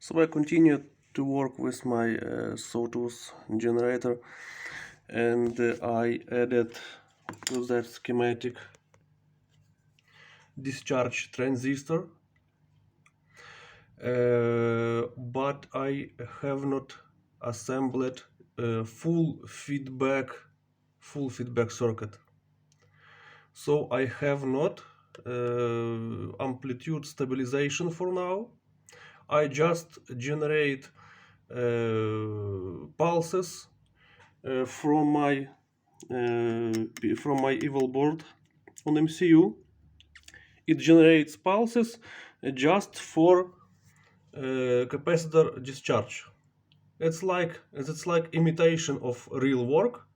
So I continued to work with my sawtooth generator, and I added to that schematic discharge transistor, but I have not assembled a full feedback circuit. So I have not amplitude stabilization for now. I just generate pulses from my evil board on MCU. It generates pulses just for capacitor discharge. It's like imitation of real work,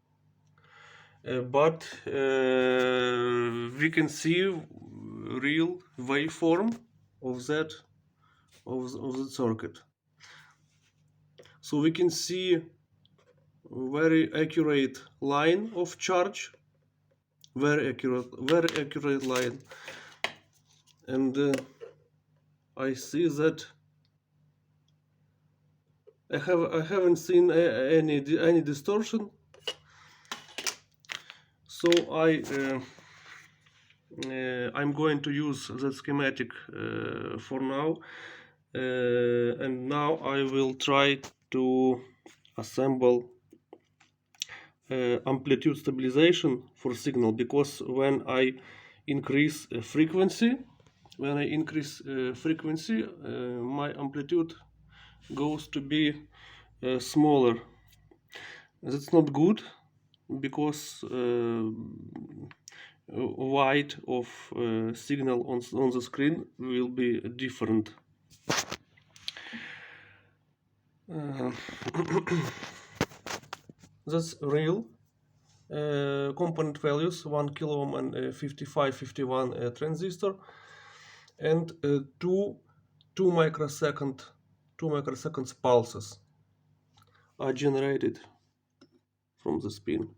but we can see real waveform of that circuit. So we can see very accurate line of charge, very accurate line, and I see that I haven't seen any distortion. So I'm going to use that schematic for now, and now I will try to assemble amplitude stabilization for signal, because when I increase frequency, my amplitude goes to be smaller. That's not good, because weight of signal on the screen will be different. That's real component values: 1 kilo ohm and 5551 transistor, and 2 microseconds pulses are generated from the spin.